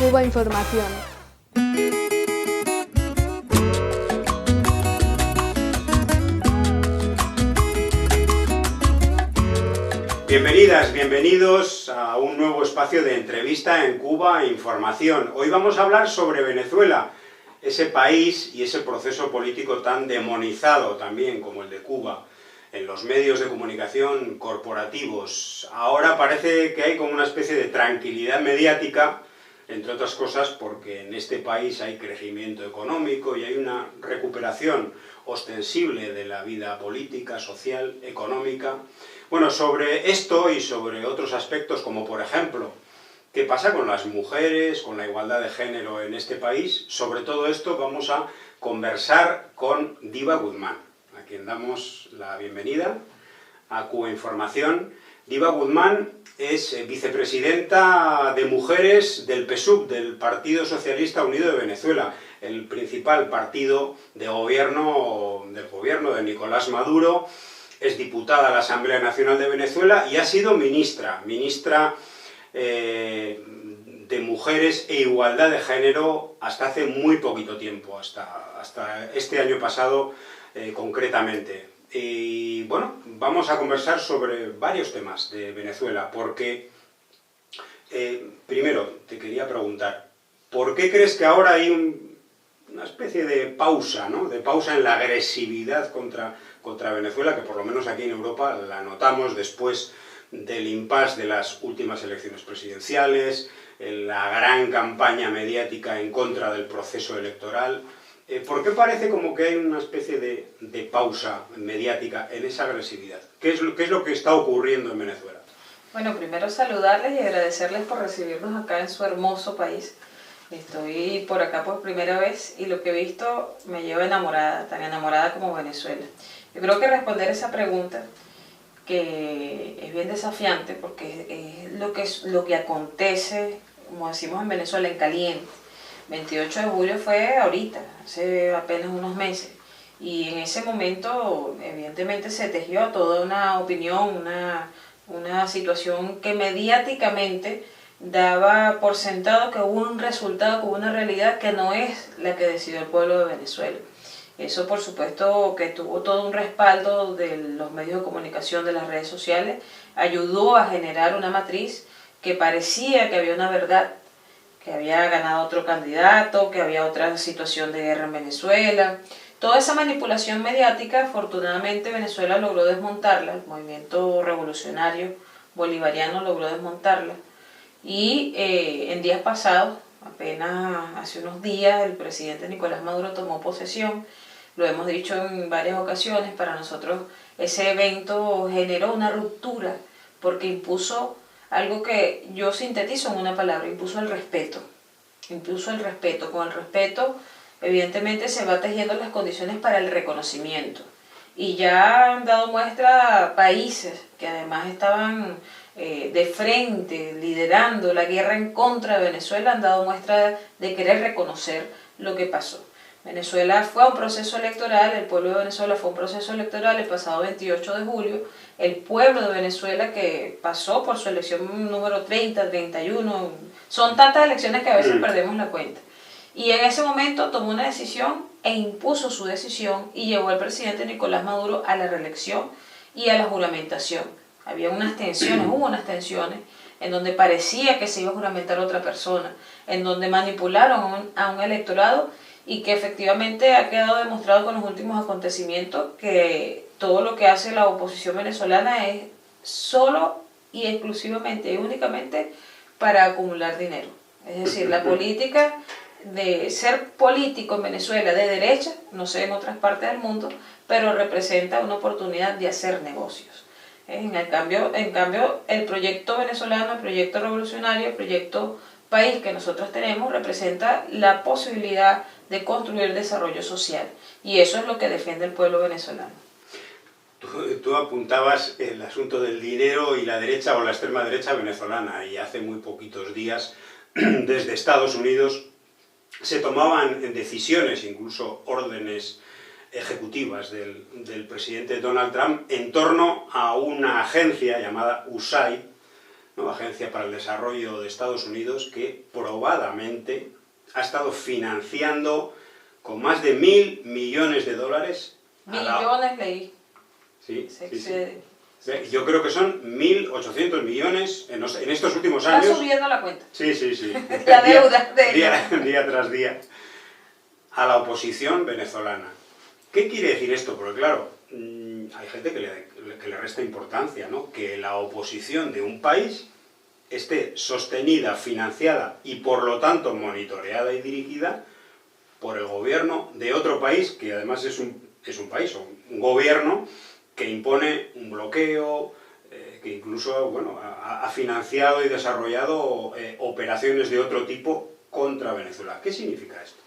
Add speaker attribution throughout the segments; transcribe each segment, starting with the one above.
Speaker 1: Cuba Información.
Speaker 2: Bienvenidas, bienvenidos a un nuevo espacio de entrevista en Cuba Información. Hoy vamos a hablar sobre Venezuela, ese país y ese proceso político tan demonizado también como el de Cuba en los medios de comunicación corporativos. Ahora parece que hay como una especie de tranquilidad mediática, entre otras cosas porque en este país hay crecimiento económico y hay una recuperación ostensible de la vida política, social, económica. Bueno, sobre esto y sobre otros aspectos, como por ejemplo, ¿qué pasa con las mujeres, con la igualdad de género en este país? Sobre todo esto vamos a conversar con Diva Guzmán, a quien damos la bienvenida a Cuba Información. Diva Guzmán es vicepresidenta de Mujeres del PSUV, del Partido Socialista Unido de Venezuela, el principal partido de gobierno, del gobierno de Nicolás Maduro. Es diputada a la Asamblea Nacional de Venezuela y ha sido ministra de Mujeres e Igualdad de Género hasta hace muy poquito tiempo, hasta este año pasado concretamente. Y bueno, vamos a conversar sobre varios temas de Venezuela, porque primero te quería preguntar, ¿por qué crees que ahora hay una especie de pausa, ¿no? De pausa en la agresividad contra Venezuela, que por lo menos aquí en Europa la notamos después del impasse de las últimas elecciones presidenciales, la gran campaña mediática en contra del proceso electoral? ¿Por qué parece como que hay una especie de pausa mediática en esa agresividad? ¿Qué es lo que está ocurriendo en Venezuela?
Speaker 3: Bueno, primero saludarles y agradecerles por recibirnos acá en su hermoso país. Estoy por acá por primera vez y lo que he visto me lleva enamorada, tan enamorada como Venezuela. Yo creo que responder esa pregunta, que es bien desafiante porque es lo que acontece, como decimos en Venezuela, en caliente. 28 de julio fue ahorita, hace apenas unos meses, y en ese momento evidentemente se tejió toda una opinión, una situación que mediáticamente daba por sentado que hubo un resultado, que hubo una realidad que no es la que decidió el pueblo de Venezuela. Eso por supuesto que tuvo todo un respaldo de los medios de comunicación, de las redes sociales, ayudó a generar una matriz que parecía que había una verdad, que había ganado otro candidato, que había otra situación de guerra en Venezuela. Toda esa manipulación mediática, afortunadamente Venezuela logró desmontarla, el movimiento revolucionario bolivariano logró desmontarla. Y en días pasados, apenas hace unos días, el presidente Nicolás Maduro tomó posesión. Lo hemos dicho en varias ocasiones, para nosotros ese evento generó una ruptura porque impuso algo que yo sintetizo en una palabra: impuso el respeto. Impuso el respeto. Con el respeto, evidentemente, se va tejiendo las condiciones para el reconocimiento. Y ya han dado muestra países que además estaban de frente, liderando la guerra en contra de Venezuela, han dado muestra de querer reconocer lo que pasó. Venezuela fue a un proceso electoral, el pueblo de Venezuela fue a un proceso electoral el pasado 28 de julio, el pueblo de Venezuela que pasó por su elección número 30, 31, son tantas elecciones que a veces perdemos la cuenta. Y en ese momento tomó una decisión e impuso su decisión y llevó al presidente Nicolás Maduro a la reelección y a la juramentación. Había unas tensiones, hubo unas tensiones en donde parecía que se iba a juramentar otra persona, en donde manipularon a un electorado, y que efectivamente ha quedado demostrado con los últimos acontecimientos que todo lo que hace la oposición venezolana es solo y exclusivamente y únicamente para acumular dinero. Es decir, la política de ser político en Venezuela de derecha, no sé en otras partes del mundo, pero representa una oportunidad de hacer negocios. En cambio, el proyecto venezolano, el proyecto revolucionario, el proyecto país que nosotros tenemos representa la posibilidad de construir desarrollo social, y eso es lo que defiende el pueblo venezolano.
Speaker 2: Tú apuntabas el asunto del dinero y la derecha o la extrema derecha venezolana, y hace muy poquitos días desde Estados Unidos se tomaban decisiones, incluso órdenes ejecutivas del presidente Donald Trump en torno a una agencia llamada USAID, ¿no? Agencia para el Desarrollo de Estados Unidos, que probadamente ha estado financiando con más de 1.000 millones de dólares.
Speaker 3: Millones leí.
Speaker 2: Sí,
Speaker 3: Se
Speaker 2: sí,
Speaker 3: excede.
Speaker 2: sí. Yo creo que son 1.800 millones en estos últimos
Speaker 3: Está
Speaker 2: años.
Speaker 3: subiendo la cuenta.
Speaker 2: Sí, sí, sí.
Speaker 3: La deuda de
Speaker 2: día tras día. A la oposición venezolana. ¿Qué quiere decir esto? Porque claro, hay gente que le resta importancia, ¿no? Que la oposición de un país esté sostenida, financiada y por lo tanto monitoreada y dirigida por el gobierno de otro país, que además es un país o un gobierno que impone un bloqueo, que incluso bueno, ha financiado y desarrollado operaciones de otro tipo contra Venezuela. ¿Qué significa esto?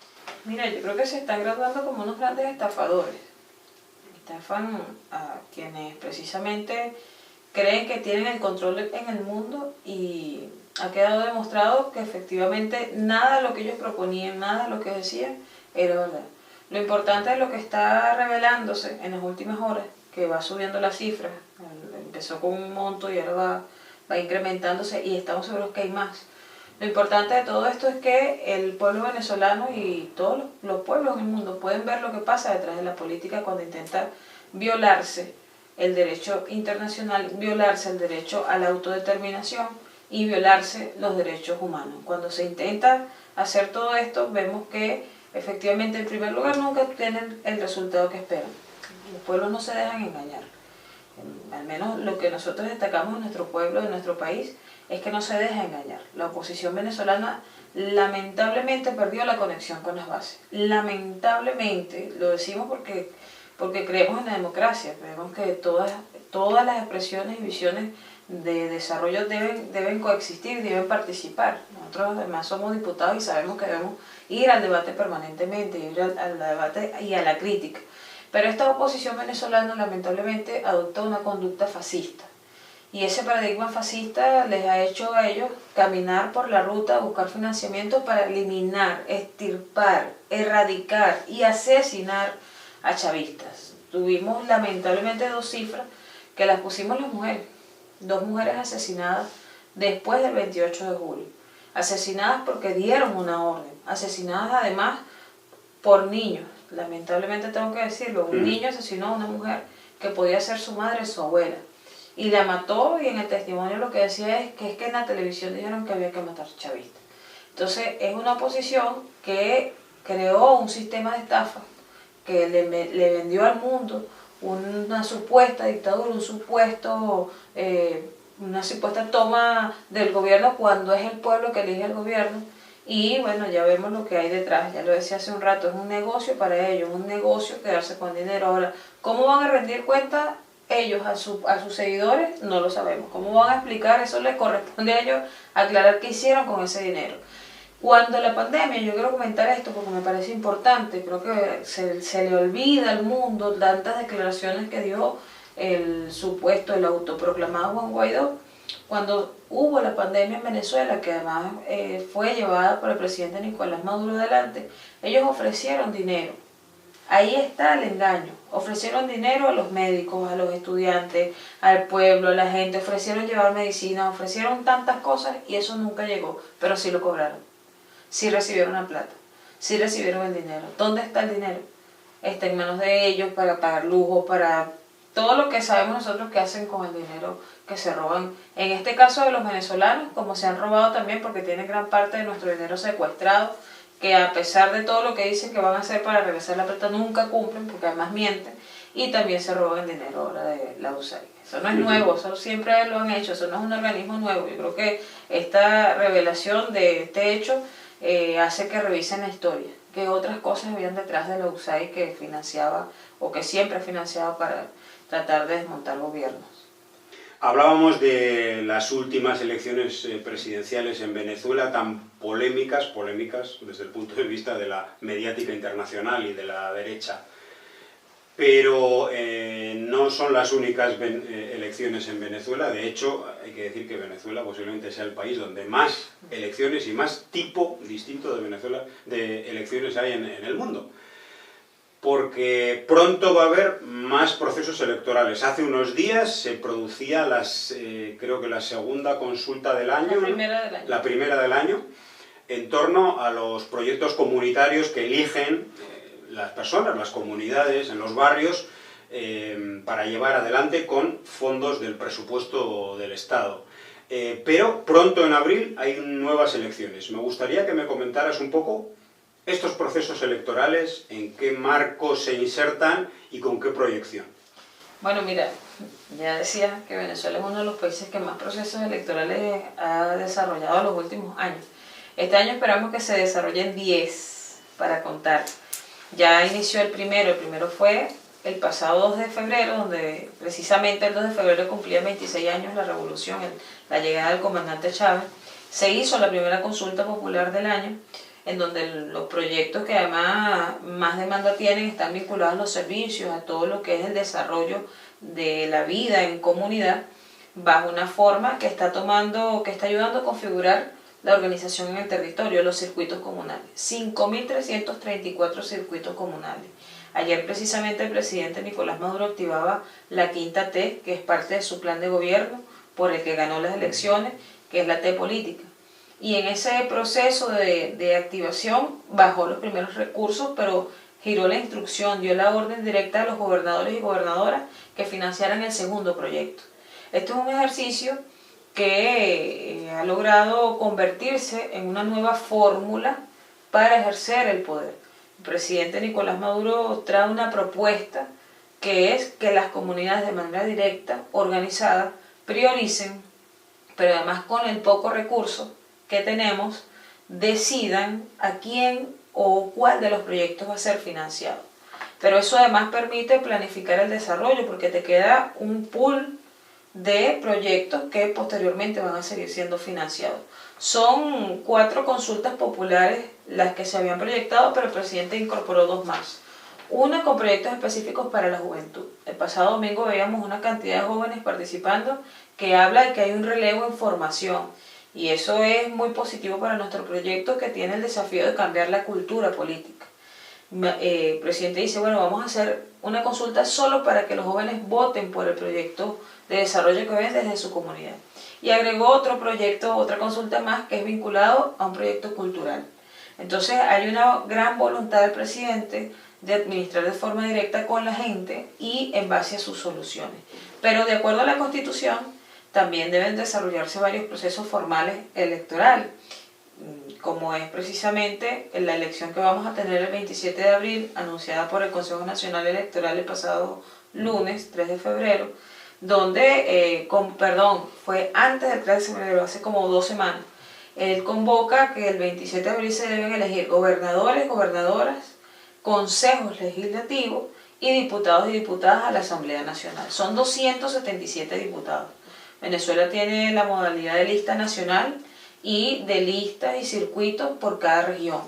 Speaker 3: Mira, yo creo que se están graduando como unos grandes estafadores. Estafan a quienes precisamente creen que tienen el control en el mundo, y ha quedado demostrado que efectivamente nada de lo que ellos proponían, nada de lo que decían era verdad. Lo importante es lo que está revelándose en las últimas horas, que va subiendo la cifra, empezó con un monto y ahora va incrementándose, y estamos seguros que hay más. Lo importante de todo esto es que el pueblo venezolano y todos los pueblos en el mundo pueden ver lo que pasa detrás de la política cuando intenta violarse el derecho internacional, violarse el derecho a la autodeterminación y violarse los derechos humanos. Cuando se intenta hacer todo esto, vemos que efectivamente, en primer lugar, nunca tienen el resultado que esperan. Los pueblos no se dejan engañar. Al menos lo que nosotros destacamos en nuestro pueblo, en nuestro país, es que no se deja engañar. La oposición venezolana lamentablemente perdió la conexión con las bases. Lamentablemente, lo decimos porque creemos en la democracia, creemos que todas las expresiones y visiones de desarrollo deben coexistir, deben participar. Nosotros además somos diputados y sabemos que debemos ir al debate permanentemente, ir al debate y a la crítica. Pero esta oposición venezolana lamentablemente adopta una conducta fascista. Y ese paradigma fascista les ha hecho a ellos caminar por la ruta, buscar financiamiento para eliminar, extirpar, erradicar y asesinar a chavistas. Tuvimos lamentablemente 2 cifras que las pusimos las mujeres. 2 mujeres asesinadas después del 28 de julio. Asesinadas porque dieron una orden. Asesinadas además por niños. Lamentablemente tengo que decirlo. Un niño asesinó a una mujer que podía ser su madre o su abuela. Y la mató, y en el testimonio lo que decía es que en la televisión dijeron que había que matar chavistas. Entonces es una oposición que creó un sistema de estafa, que le vendió al mundo una supuesta dictadura, una supuesta toma del gobierno cuando es el pueblo que elige el gobierno. Y bueno, ya vemos lo que hay detrás, ya lo decía hace un rato, es un negocio para ellos, un negocio quedarse con dinero. Ahora, ¿cómo van a rendir cuenta ellos a sus seguidores? No lo sabemos. ¿Cómo van a explicar? Eso les corresponde a ellos aclarar qué hicieron con ese dinero. Cuando la pandemia, yo quiero comentar esto porque me parece importante, creo que se le olvida al mundo tantas declaraciones que dio el autoproclamado Juan Guaidó. Cuando hubo la pandemia en Venezuela, que además fue llevada por el presidente Nicolás Maduro adelante, ellos ofrecieron dinero. Ahí está el engaño. Ofrecieron dinero a los médicos, a los estudiantes, al pueblo, a la gente, ofrecieron llevar medicina, ofrecieron tantas cosas y eso nunca llegó, pero sí lo cobraron. Sí recibieron la plata, sí recibieron el dinero. ¿Dónde está el dinero? Está en manos de ellos para pagar lujo, para todo lo que sabemos nosotros que hacen con el dinero que se roban. En este caso de los venezolanos, como se han robado también porque tienen gran parte de nuestro dinero secuestrado, que a pesar de todo lo que dicen que van a hacer para regresar la plata, nunca cumplen porque además mienten, y también se roban el dinero ahora de la USAID. Eso no es nuevo, eso siempre lo han hecho, eso no es un organismo nuevo. Yo creo que esta revelación de este hecho hace que revisen la historia, que otras cosas habían detrás de la USAID que financiaba o que siempre ha financiado para tratar de desmontar gobiernos.
Speaker 2: Hablábamos de las últimas elecciones presidenciales en Venezuela, tan polémicas desde el punto de vista de la mediática internacional y de la derecha. Pero no son las únicas elecciones en Venezuela. De hecho, hay que decir que Venezuela posiblemente sea el país donde más elecciones y más tipo distinto de elecciones hay en el mundo. porque pronto va a haber más procesos electorales. Hace unos días se producía creo que la segunda consulta del año,
Speaker 3: la primera del año,
Speaker 2: en torno a los proyectos comunitarios que eligen las personas, las comunidades en los barrios, para llevar adelante con fondos del presupuesto del Estado. Pero pronto en abril hay nuevas elecciones. Me gustaría que me comentaras un poco estos procesos electorales, en qué marco se insertan y con qué proyección.
Speaker 3: Bueno, mira, ya decía que Venezuela es uno de los países que más procesos electorales ha desarrollado en los últimos años. Este año esperamos que se desarrollen 10 para contar. Ya inició el primero fue el pasado 2 de febrero, donde precisamente el 2 de febrero cumplía 26 años la revolución, la llegada del comandante Chávez. Se hizo la primera consulta popular del año, en donde los proyectos que además más demanda tienen están vinculados a los servicios, a todo lo que es el desarrollo de la vida en comunidad, bajo una forma que está ayudando a configurar la organización en el territorio, los circuitos comunales. 5.334 circuitos comunales. Ayer precisamente el presidente Nicolás Maduro activaba la quinta T, que es parte de su plan de gobierno, por el que ganó las elecciones, que es la T política. Y en ese proceso de activación bajó los primeros recursos, pero giró la instrucción, dio la orden directa a los gobernadores y gobernadoras que financiaran el segundo proyecto. Esto es un ejercicio que ha logrado convertirse en una nueva fórmula para ejercer el poder. El presidente Nicolás Maduro trae una propuesta que es que las comunidades de manera directa, organizada, prioricen, pero además con el poco recurso que tenemos, decidan a quién o cuál de los proyectos va a ser financiado. Pero eso además permite planificar el desarrollo, porque te queda un pool de proyectos que posteriormente van a seguir siendo financiados. Son 4 consultas populares las que se habían proyectado, pero el presidente incorporó 2 más. Una con proyectos específicos para la juventud. El pasado domingo veíamos una cantidad de jóvenes participando que habla de que hay un relevo en formación. Y eso es muy positivo para nuestro proyecto, que tiene el desafío de cambiar la cultura política. El presidente dice, bueno, vamos a hacer una consulta solo para que los jóvenes voten por el proyecto de desarrollo que ven desde su comunidad. Y agregó otro proyecto, otra consulta más, que es vinculado a un proyecto cultural. Entonces hay una gran voluntad del presidente de administrar de forma directa con la gente y en base a sus soluciones. Pero de acuerdo a la Constitución, también deben desarrollarse varios procesos formales electorales, como es precisamente la elección que vamos a tener el 27 de abril, anunciada por el Consejo Nacional Electoral el pasado lunes, 3 de febrero, donde, fue antes del 3 de febrero, hace como 2 semanas, él convoca que el 27 de abril se deben elegir gobernadores, gobernadoras, consejos legislativos y diputados y diputadas a la Asamblea Nacional. Son 277 diputados. Venezuela tiene la modalidad de lista nacional y de listas y circuitos por cada región.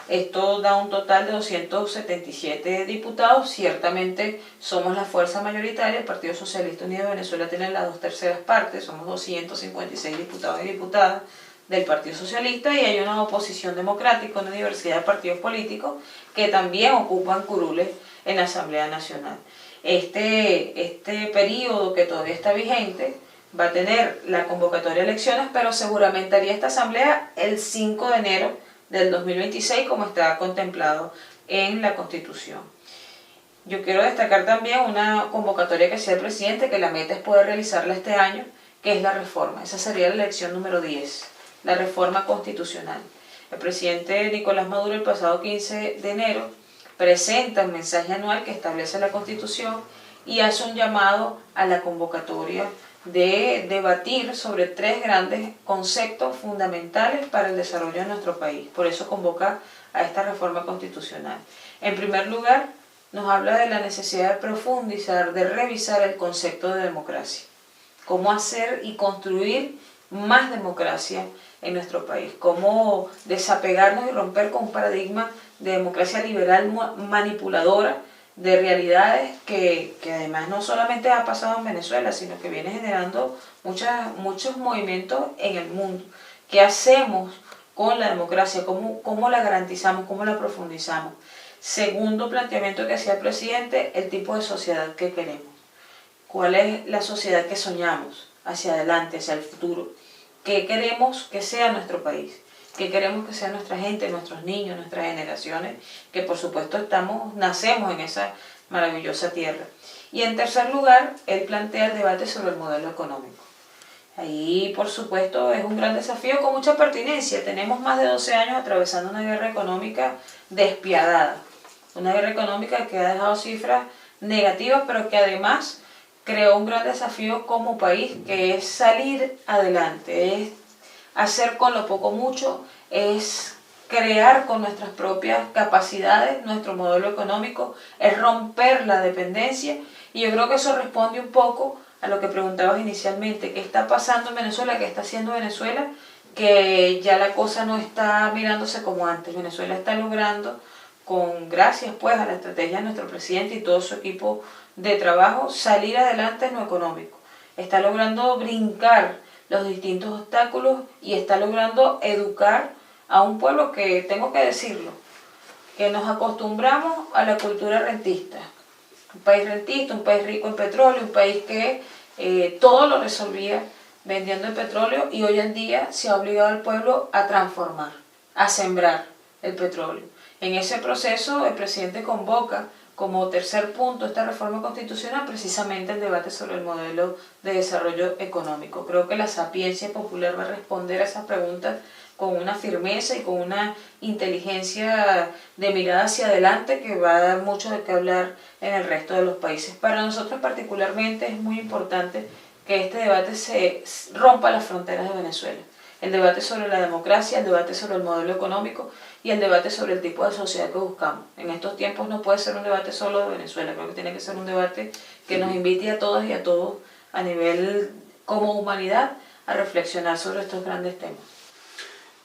Speaker 3: Esto da un total de 277 diputados. Ciertamente somos la fuerza mayoritaria. El Partido Socialista Unido de Venezuela tiene las 2/3 partes. Somos 256 diputados y diputadas del Partido Socialista, y hay una oposición democrática, una diversidad de partidos políticos que también ocupan curules en la Asamblea Nacional. Este periodo que todavía está vigente va a tener la convocatoria de elecciones, pero seguramente haría esta asamblea el 5 de enero del 2026, como está contemplado en la Constitución. Yo quiero destacar también una convocatoria que hacía el presidente, que la meta es poder realizarla este año, que es la reforma. Esa sería la elección número 10, la reforma constitucional. El presidente Nicolás Maduro el pasado 15 de enero presenta un mensaje anual que establece la Constitución y hace un llamado a la convocatoria de debatir sobre 3 grandes conceptos fundamentales para el desarrollo de nuestro país. Por eso convoca a esta reforma constitucional. En primer lugar, nos habla de la necesidad de profundizar, de revisar el concepto de democracia. Cómo hacer y construir más democracia en nuestro país. Cómo desapegarnos y romper con un paradigma de democracia liberal manipuladora, de realidades que además no solamente ha pasado en Venezuela, sino que viene generando muchos movimientos en el mundo. ¿Qué hacemos con la democracia? ¿Cómo la garantizamos? ¿Cómo la profundizamos? Segundo planteamiento que hacía el presidente, el tipo de sociedad que queremos. ¿Cuál es la sociedad que soñamos hacia adelante, hacia el futuro? ¿Qué queremos que sea nuestro país? ¿Qué queremos que sea nuestra gente, nuestros niños, nuestras generaciones? Que por supuesto nacemos en esa maravillosa tierra. Y en tercer lugar, él plantea el debate sobre el modelo económico. Ahí, por supuesto, es un gran desafío con mucha pertinencia. Tenemos más de 12 años atravesando una guerra económica despiadada. Una guerra económica que ha dejado cifras negativas, pero que además creó un gran desafío como país, que es salir adelante, es hacer con lo poco mucho, es crear con nuestras propias capacidades nuestro modelo económico, es romper la dependencia, y yo creo que eso responde un poco a lo que preguntabas inicialmente, qué está pasando en Venezuela, qué está haciendo Venezuela, que ya la cosa no está mirándose como antes. Venezuela está logrando, gracias pues a la estrategia de nuestro presidente y todo su equipo de trabajo, salir adelante en lo económico. Está logrando brincar los distintos obstáculos y está logrando educar a un pueblo que, tengo que decirlo, que nos acostumbramos a la cultura rentista. Un país rentista, un país rico en petróleo, un país que todo lo resolvía vendiendo el petróleo, y hoy en día se ha obligado al pueblo a transformar, a sembrar el petróleo. En ese proceso el presidente convoca como tercer punto esta reforma constitucional precisamente el debate sobre el modelo de desarrollo económico. Creo que la sapiencia popular va a responder a esas preguntas con una firmeza y con una inteligencia de mirada hacia adelante que va a dar mucho de qué hablar en el resto de los países. Para nosotros particularmente es muy importante que este debate se rompa las fronteras de Venezuela. El debate sobre la democracia, el debate sobre el modelo económico y el debate sobre el tipo de sociedad que buscamos. En estos tiempos no puede ser un debate solo de Venezuela, creo que tiene que ser un debate que nos invite a todas y a todos a nivel como humanidad a reflexionar sobre estos grandes temas.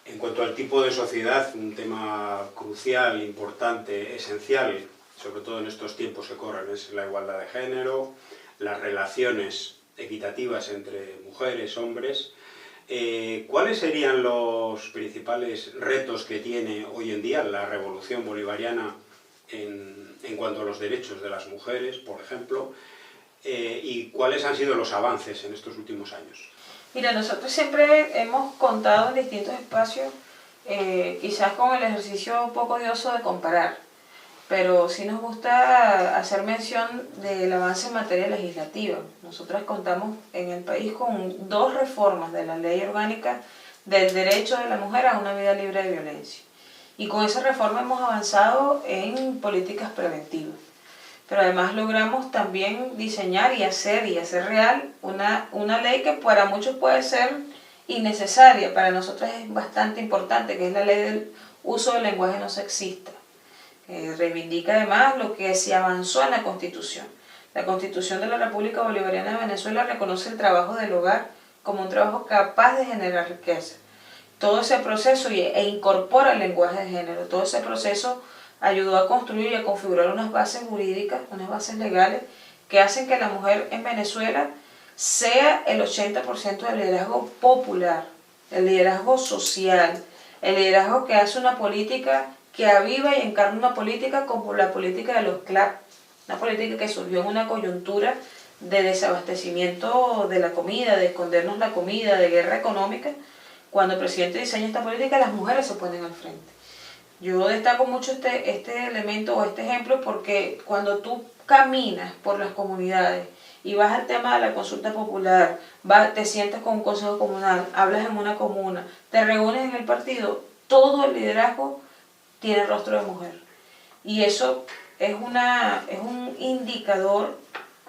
Speaker 2: En cuanto al tipo de sociedad, un tema crucial, importante, esencial, sobre todo en estos tiempos que corren, es la igualdad de género, las relaciones equitativas entre mujeres, hombres. ¿Cuáles serían los principales retos que tiene hoy en día la revolución bolivariana en cuanto a los derechos de las mujeres, por ejemplo? ¿Y cuáles han sido los avances en estos últimos años?
Speaker 3: Mira, nosotros siempre hemos contado en distintos espacios, quizás con el ejercicio un poco odioso de comparar, pero sí nos gusta hacer mención del avance en materia legislativa. Nosotros contamos en el país con 2 reformas de la ley orgánica del derecho de la mujer a una vida libre de violencia. Y con esa reforma hemos avanzado en políticas preventivas. Pero además logramos también diseñar y hacer real una ley que para muchos puede ser innecesaria, para nosotros es bastante importante, que es la ley del uso del lenguaje no sexista. Reivindica además lo que se avanzó en la Constitución. La Constitución de la República Bolivariana de Venezuela reconoce el trabajo del hogar como un trabajo capaz de generar riqueza. Todo ese proceso e incorpora el lenguaje de género, todo ese proceso ayudó a construir y a configurar unas bases jurídicas, unas bases legales que hacen que la mujer en Venezuela sea el 80% del liderazgo popular, el liderazgo social, el liderazgo que hace una política que aviva y encarna una política como la política de los CLAP, una política que surgió en una coyuntura de desabastecimiento de la comida, de escondernos la comida, de guerra económica. Cuando el presidente diseña esta política, las mujeres se ponen al frente. Yo destaco mucho este elemento o este ejemplo porque cuando tú caminas por las comunidades y vas al tema de la consulta popular, te sientas con un consejo comunal, hablas en una comuna, te reúnes en el partido, todo el liderazgo tiene rostro de mujer. Y eso es un indicador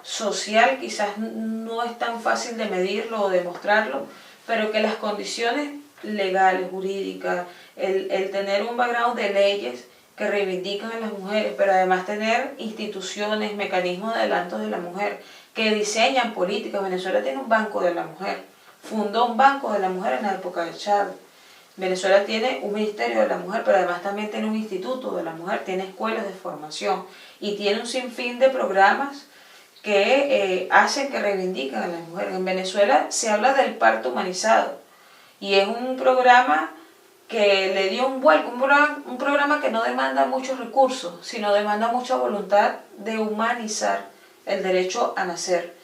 Speaker 3: social, quizás no es tan fácil de medirlo o demostrarlo, pero que las condiciones legales, jurídicas, el tener un background de leyes que reivindican a las mujeres, pero además tener instituciones, mecanismos de adelanto de la mujer, que diseñan políticas. Venezuela tiene un banco de la mujer, fundó un banco de la mujer en la época de Chávez. Venezuela tiene un ministerio de la mujer, pero además también tiene un instituto de la mujer, tiene escuelas de formación y tiene un sinfín de programas que hacen que reivindican a las mujeres. En Venezuela se habla del parto humanizado y es un programa que le dio un vuelco, un programa que no demanda muchos recursos, sino demanda mucha voluntad de humanizar el derecho a nacer.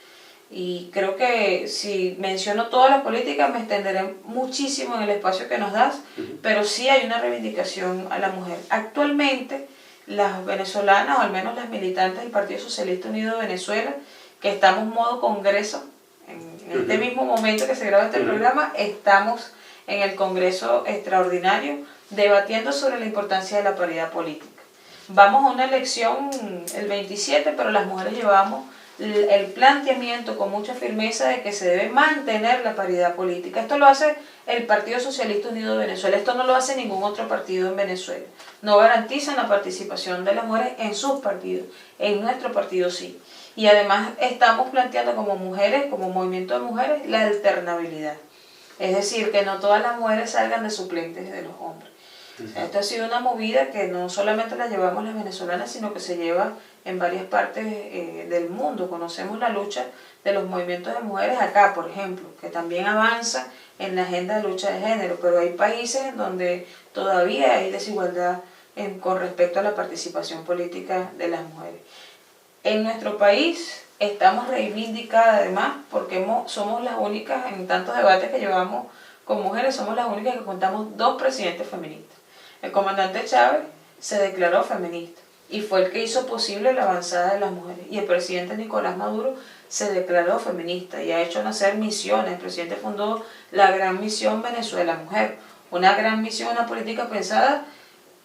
Speaker 3: Y creo que si menciono todas las políticas me extenderé muchísimo en el espacio que nos das, pero sí hay una reivindicación a la mujer. Actualmente las venezolanas, o al menos las militantes del Partido Socialista Unido de Venezuela, que estamos modo congreso, en este mismo momento que se graba este programa, estamos en el Congreso Extraordinario debatiendo sobre la importancia de la paridad política. Vamos a una elección el 27, pero las mujeres llevamos el planteamiento con mucha firmeza de que se debe mantener la paridad política. Esto lo hace el Partido Socialista Unido de Venezuela, esto no lo hace ningún otro partido en Venezuela. No garantizan la participación de las mujeres en sus partidos, en nuestro partido sí. Y además estamos planteando como mujeres, como movimiento de mujeres, la alternabilidad. Es decir, que no todas las mujeres salgan de suplentes de los hombres. Esto ha sido una movida que no solamente la llevamos las venezolanas, sino que se lleva en varias partes del mundo. Conocemos la lucha de los movimientos de mujeres acá, por ejemplo, que también avanza en la agenda de lucha de género, pero hay países en donde todavía hay desigualdad con respecto a la participación política de las mujeres. En nuestro país estamos reivindicadas además porque somos las únicas, en tantos debates que llevamos con mujeres, somos las únicas que contamos 2 presidentes feministas. El comandante Chávez se declaró feminista y fue el que hizo posible la avanzada de las mujeres. Y el presidente Nicolás Maduro se declaró feminista y ha hecho nacer misiones. El presidente fundó la Gran Misión Venezuela Mujer, una gran misión, una política pensada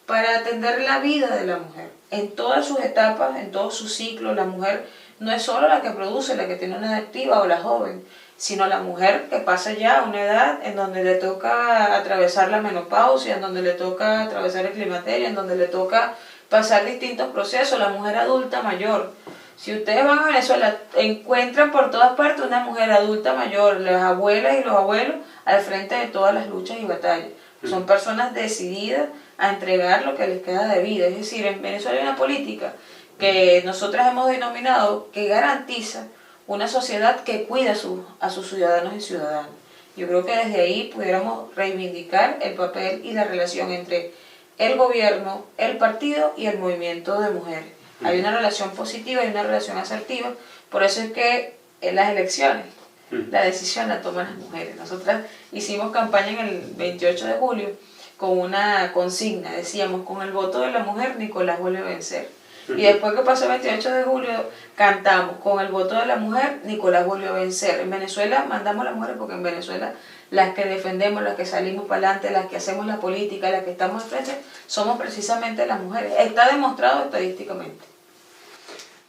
Speaker 3: para atender la vida de la mujer. En todas sus etapas, en todos sus ciclos, la mujer no es solo la que produce, la que tiene una edad activa o la joven, sino la mujer que pasa ya a una edad en donde le toca atravesar la menopausia, en donde le toca atravesar el climaterio, en donde le toca pasar distintos procesos, la mujer adulta mayor. Si ustedes van a Venezuela, encuentran por todas partes una mujer adulta mayor, las abuelas y los abuelos al frente de todas las luchas y batallas. Son personas decididas a entregar lo que les queda de vida. Es decir, en Venezuela hay una política que nosotras hemos denominado que garantiza una sociedad que cuida a sus ciudadanos y ciudadanas. Yo creo que desde ahí pudiéramos reivindicar el papel y la relación entre el gobierno, el partido y el movimiento de mujeres. Hay una relación positiva y una relación asertiva, por eso es que en las elecciones la decisión la toman las mujeres. Nosotras hicimos campaña en el 28 de julio con una consigna, decíamos, con el voto de la mujer Nicolás vuelve a vencer. Y después que pasó el 28 de julio, cantamos, con el voto de la mujer, Nicolás volvió a vencer. En Venezuela mandamos a las mujeres porque en Venezuela las que defendemos, las que salimos para adelante, las que hacemos la política, las que estamos al frente, somos precisamente las mujeres. Está demostrado estadísticamente.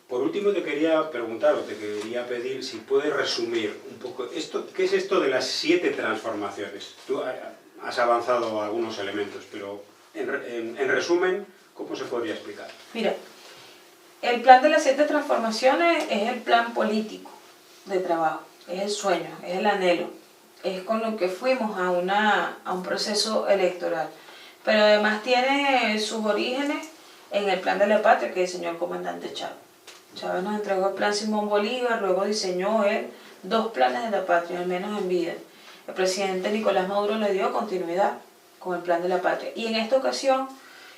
Speaker 2: Por último te quería preguntar o te quería pedir si puedes resumir un poco, ¿qué es esto de las 7 transformaciones? Tú has avanzado algunos elementos, pero en resumen, ¿cómo se podría explicar?
Speaker 3: Mira, el plan de las 7 transformaciones es el plan político de trabajo, es el sueño, es el anhelo, es con lo que fuimos a un proceso electoral. Pero además tiene sus orígenes en el plan de la patria que diseñó el comandante Chávez. Chávez nos entregó el plan Simón Bolívar, luego diseñó él 2 planes de la patria, al menos en vida. El presidente Nicolás Maduro le dio continuidad con el plan de la patria. Y en esta ocasión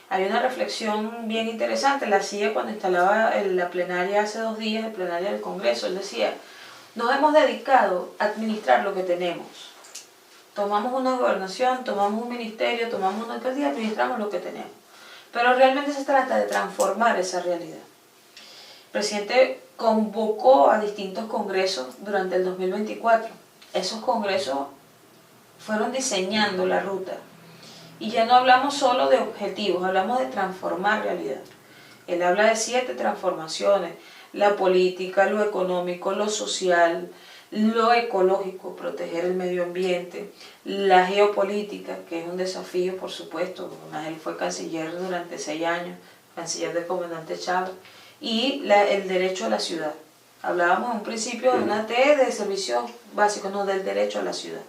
Speaker 3: hay una reflexión bien interesante, la hacía cuando instalaba la plenaria hace 2 días, la plenaria del Congreso. Él decía, nos hemos dedicado a administrar lo que tenemos. Tomamos una gobernación, tomamos un ministerio, tomamos una alcaldía, administramos lo que tenemos. Pero realmente se trata de transformar esa realidad. El presidente convocó a distintos congresos durante el 2024. Esos congresos fueron diseñando la ruta. Y ya no hablamos solo de objetivos, hablamos de transformar realidad. Él habla de 7 transformaciones, la política, lo económico, lo social, lo ecológico, proteger el medio ambiente, la geopolítica, que es un desafío, por supuesto. Él fue canciller durante 6 años, canciller del comandante Chávez, y el derecho a la ciudad. Hablábamos en un principio de una T de servicios básicos, no del derecho a la ciudad.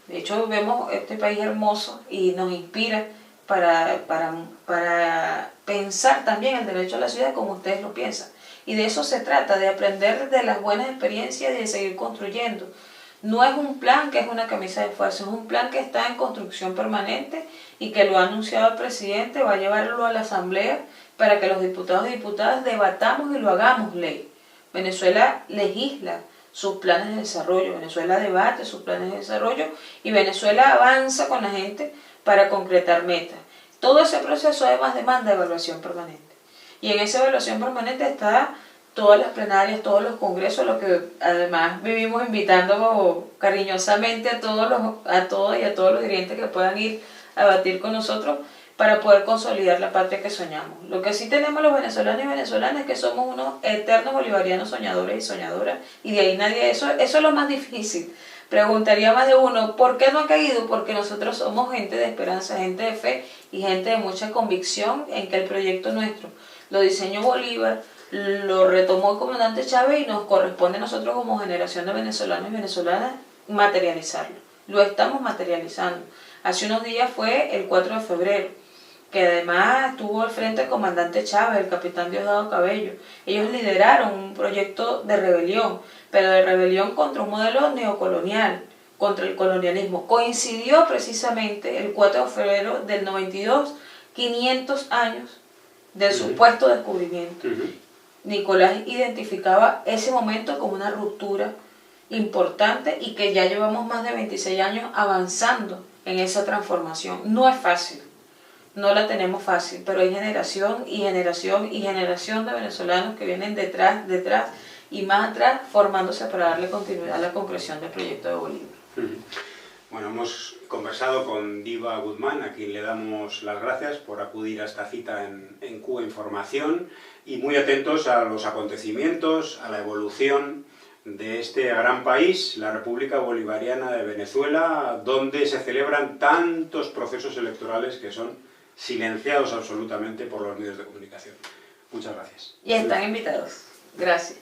Speaker 3: De hecho, vemos este país hermoso y nos inspira para pensar también el derecho a la ciudad como ustedes lo piensan. Y de eso se trata, de aprender de las buenas experiencias y de seguir construyendo. No es un plan que es una camisa de fuerza, es un plan que está en construcción permanente y que lo ha anunciado el presidente, va a llevarlo a la Asamblea para que los diputados y diputadas debatamos y lo hagamos ley. Venezuela legisla sus planes de desarrollo, Venezuela debate sus planes de desarrollo y Venezuela avanza con la gente para concretar metas. Todo ese proceso además demanda evaluación permanente. Y en esa evaluación permanente está todas las plenarias, todos los congresos, lo que además vivimos invitando cariñosamente a todos y a todos los dirigentes que puedan ir a debatir con nosotros para poder consolidar la patria que soñamos. Lo que sí tenemos los venezolanos y venezolanas es que somos unos eternos bolivarianos soñadores y soñadoras, y de ahí nadie, eso es lo más difícil. Preguntaría más de uno, ¿por qué no ha caído? Porque nosotros somos gente de esperanza, gente de fe y gente de mucha convicción en que el proyecto nuestro lo diseñó Bolívar, lo retomó el comandante Chávez y nos corresponde a nosotros como generación de venezolanos y venezolanas materializarlo. Lo estamos materializando. Hace unos días fue el 4 de febrero, que además estuvo al frente el comandante Chávez, el capitán Diosdado Cabello. Ellos lideraron un proyecto de rebelión, pero de rebelión contra un modelo neocolonial, contra el colonialismo. Coincidió precisamente el 4 de febrero del 92, 500 años del supuesto descubrimiento. Nicolás identificaba ese momento como una ruptura importante y que ya llevamos más de 26 años avanzando en esa transformación. No es fácil, no la tenemos fácil, pero hay generación y generación y generación de venezolanos que vienen detrás y más atrás formándose para darle continuidad a la concreción del proyecto de Bolívar.
Speaker 2: Bueno, hemos conversado con Diva Guzmán, a quien le damos las gracias por acudir a esta cita en Cuba Información, y muy atentos a los acontecimientos, a la evolución de este gran país, la República Bolivariana de Venezuela, donde se celebran tantos procesos electorales que son silenciados absolutamente por los medios de comunicación. Muchas gracias.
Speaker 3: Y están invitados. Gracias.